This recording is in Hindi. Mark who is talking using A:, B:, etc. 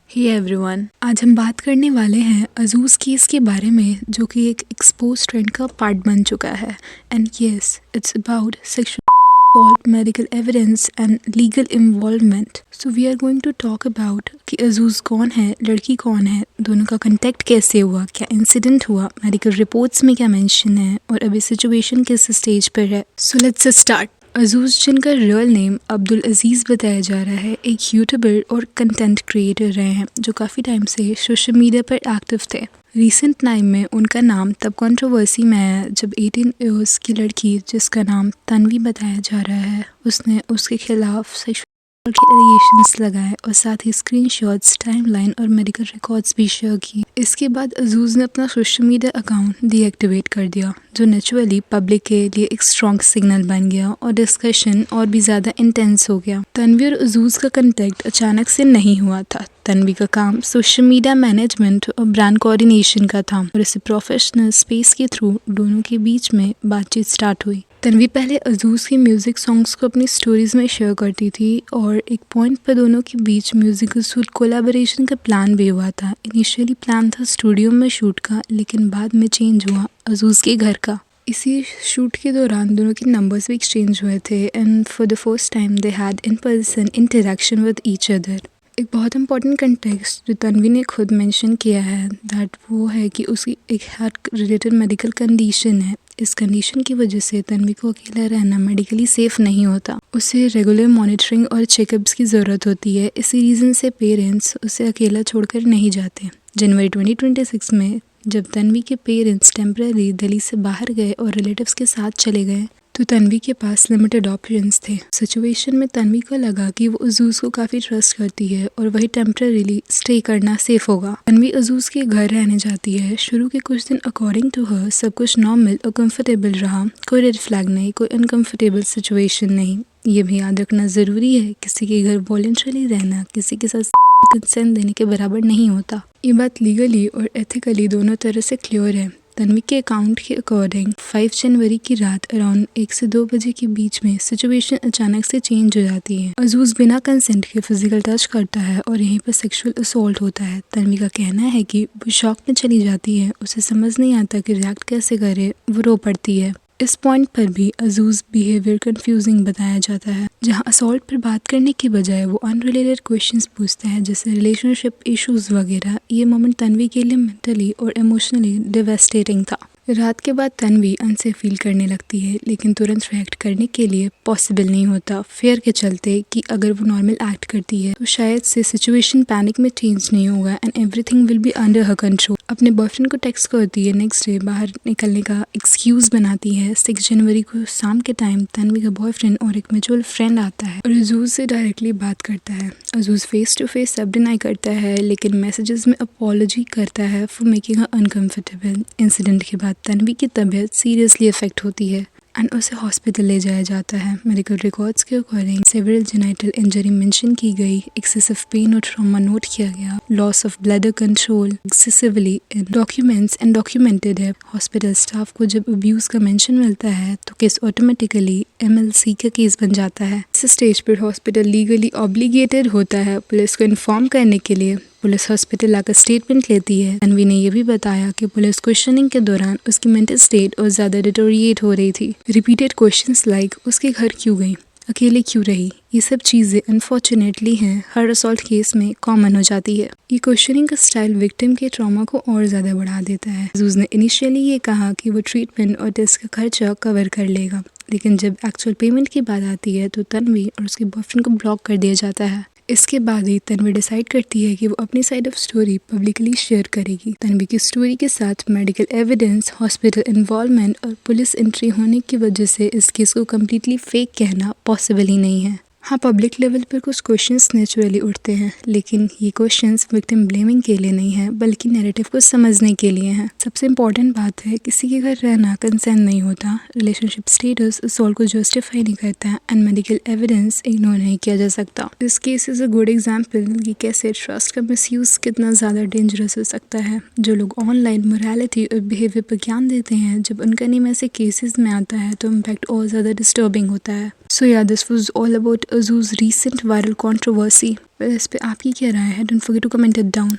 A: हे एवरीवन, आज हम बात करने वाले हैं अजूज़ केस के बारे में जो कि एक एक्सपोज ट्रेंड का पार्ट बन चुका है। And yes, it's about sexual assault, medical evidence and legal involvement. So we are going to talk about कि अजूज़ कौन है, लड़की कौन है, दोनों का कांटेक्ट कैसे हुआ, क्या इंसिडेंट हुआ, मेडिकल रिपोर्ट्स में क्या मेंशन है और अभी सिचुएशन किस स्टेज पर है। So let's start. अजूज़, जिनका रियल नेम अब्दुल अजीज़ बताया जा रहा है, एक यूट्यूबर और कंटेंट क्रिएटर रहे हैं जो काफ़ी टाइम से सोशल मीडिया पर एक्टिव थे। रिसेंट टाइम में उनका नाम तब कंट्रोवर्सी में आया जब 18 इयर्स की लड़की जिसका नाम तन्वी बताया जा रहा है, उसने उसके खिलाफ सेक्सुअल के एलिगेशंस लगाए और साथ ही स्क्रीनशॉट्स, टाइमलाइन और मेडिकल रिकॉर्ड्स भी शेयर की। इसके बाद अजूज़ ने अपना सोशल मीडिया अकाउंट डीएक्टिवेट कर दिया, जो नेचुरली पब्लिक के लिए एक स्ट्रॉन्ग सिग्नल बन गया और डिस्कशन और भी ज़्यादा इंटेंस हो गया। तन्वी और अजूज़ का कांटेक्ट अचानक से नहीं हुआ था। तन्वी का काम सोशल मीडिया मैनेजमेंट और ब्रांड कोऑर्डिनेशन का था और इसे प्रोफेशनल स्पेस के थ्रू दोनों के बीच में बातचीत स्टार्ट हुई। तन्वी पहले अजूज़ के म्यूज़िक सॉन्ग्स को अपनी स्टोरीज में शेयर करती थी और एक पॉइंट पर दोनों के बीच म्यूजिकल शूट कोलैबोरेशन का प्लान भी हुआ था। इनिशियली प्लान था स्टूडियो में शूट का, लेकिन बाद में चेंज हुआ अजूज़ के घर का। इसी शूट के दौरान दोनों के नंबर्स भी एक्सचेंज हुए थे and for the first time they had in person interaction with each other. एक बहुत इंपॉर्टेंट कंटेक्स्ट जो तन्वी ने खुद मेंशन किया है दैट वो है कि उसकी एक हार्ट रिलेटेड मेडिकल कंडीशन है। इस कंडीशन की वजह से तन्वी को अकेला रहना मेडिकली सेफ नहीं होता, उसे रेगुलर मॉनिटरिंग और चेकअप्स की ज़रूरत होती है। इसी रीज़न से पेरेंट्स उसे अकेला छोड़कर नहीं जाते। जनवरी 2026 में जब तन्वी के पेरेंट्स टेम्पररी दिल्ली से बाहर गए और रिलेटिव्स के साथ चले गए तो तन्वी के पास लिमिटेड ऑप्शंस थे। सिचुएशन में तन्वी को लगा कि वो अजूज़ को काफ़ी ट्रस्ट करती है और वही टेम्पररीली स्टे करना सेफ होगा। तन्वी अजूज़ के घर रहने जाती है। शुरू के कुछ दिन अकॉर्डिंग टू हर सब कुछ नॉर्मल और कंफर्टेबल रहा, कोई रेड फ्लैग नहीं, कोई अनकंफर्टेबल सिचुएशन नहीं। ये भी याद रखना ज़रूरी है, किसी के घर वॉलंटरली रहना किसी के साथ कंसेंट देने के बराबर नहीं होता। ये बात लीगली और एथिकली दोनों तरह से क्लियर है। तन्वी के अकाउंट के अकॉर्डिंग 5 जनवरी की रात अराउंड 1 से 2 बजे के बीच में सिचुएशन अचानक से चेंज हो जाती है। अजूज़ बिना कंसेंट के फिजिकल टच करता है और यहीं पर सेक्सुअल असॉल्ट होता है। तन्वी का कहना है कि वो शॉक में चली जाती है, उसे समझ नहीं आता कि रिएक्ट कैसे करे, वो रो पड़ती है। इस पॉइंट पर भी अजूज़ बिहेवियर कंफ्यूजिंग बताया जाता है, जहां असॉल्ट पर बात करने के बजाय वो अनरिलेटेड क्वेश्चंस पूछते हैं जैसे रिलेशनशिप इश्यूज वगैरह। ये मोमेंट तन्वी के लिए मेंटली और इमोशनली डिवेस्टेटिंग था। रात के बाद तन्वी अनसेफ फील करने लगती है, लेकिन तुरंत रिएक्ट करने के लिए पॉसिबल नहीं होता, फेयर के चलते कि अगर वो नॉर्मल एक्ट करती है तो शायद से सिचुएशन पैनिक में चेंज नहीं होगा and everything will be under her control. अपने बॉयफ्रेंड को टेक्स्ट करती है, नेक्स्ट डे बाहर निकलने का एक्सक्यूज बनाती है। 6 जनवरी को शाम के टाइम तन्वी का बॉयफ्रेंड और एक म्यूचुअल फ्रेंड आता है और अजूज़ से डायरेक्टली बात करता है। अजूज़ फेस टू फेस सब डिनाई करता है, लेकिन मैसेजेस में अपॉलॉजी करता है for making her uncomfortable. Incident के बाद तन्वी की तबीयत सीरियसली अफेक्ट होती है एंड उसे हॉस्पिटल ले जाया जाता है। मेडिकल रिकॉर्ड्स के according several genital injury mention की गई, एक्सेसिव पेन और ट्रॉमा नोट किया गया, loss of bladder control excessively in documents and documented है। हॉस्पिटल स्टाफ को जब अब्यूज का मेंशन मिलता है तो केस ऑटोमेटिकली MLC का केस बन जाता है। इस स्टेज पर हॉस्पिटल लीगली ऑब्लिगेटेड होता है पुलिस को इन्फॉर्म करने के लिए। पुलिस हॉस्पिटल आकर स्टेटमेंट लेती है। तन्वी ने यह भी बताया कि पुलिस क्वेश्चनिंग के दौरान उसकी मेंटल स्टेट और ज़्यादा डिटोरिएट हो रही थी। रिपीटेड क्वेश्चंस लाइक उसके घर क्यों गई, अकेले क्यों रही, ये सब चीज़ें अनफॉर्चुनेटली हैं हर असॉल्ट केस में कॉमन हो जाती है। ये क्वेश्चनिंग का स्टाइल विक्टिम के ट्रॉमा को और ज़्यादा बढ़ा देता है। अजूज़ ने इनिशियली ये कहा कि वो ट्रीटमेंट और टेस्ट का खर्चा कवर कर लेगा, लेकिन जब एक्चुअल पेमेंट की बात आती है तो तन्वी और उसके बॉयफ्रेंड को ब्लॉक कर दिया जाता है। इसके बाद ही तन्वी डिसाइड करती है कि वो अपनी side of story publicly share करेगी। तन्वी की स्टोरी के साथ मेडिकल एविडेंस, हॉस्पिटल इन्वॉल्वमेंट और पुलिस एंट्री होने की वजह से इस केस को कम्प्लीटली फेक कहना पॉसिबल ही नहीं है। हाँ, पब्लिक लेवल पर कुछ क्वेश्चंस नेचुरली उठते हैं, लेकिन ये क्वेश्चंस विक्टिम ब्लेमिंग के लिए नहीं है बल्कि नैरेटिव को समझने के लिए हैं। सबसे इम्पॉर्टेंट बात है, किसी के घर रहना कंसेंट नहीं होता, रिलेशनशिप स्टेटस असॉल्ट को जस्टिफाई नहीं करता एंड मेडिकल एविडेंस इग्नोर नहीं किया जा सकता। This case is a good example कि कैसे ट्रस्ट का मिसयूज कितना ज़्यादा डेंजरस हो सकता है। जो लोग ऑनलाइन मोरालिटी और बिहेवियर पर ज्ञान देते हैं, जब उनका नेम ऐसे केसेस में आता है तो इम्पैक्ट और ज़्यादा डिस्टर्बिंग होता है। सो या this was all about Azoo's recent viral controversy? इस पे आपकी क्या राय है? Don't forget to comment it down.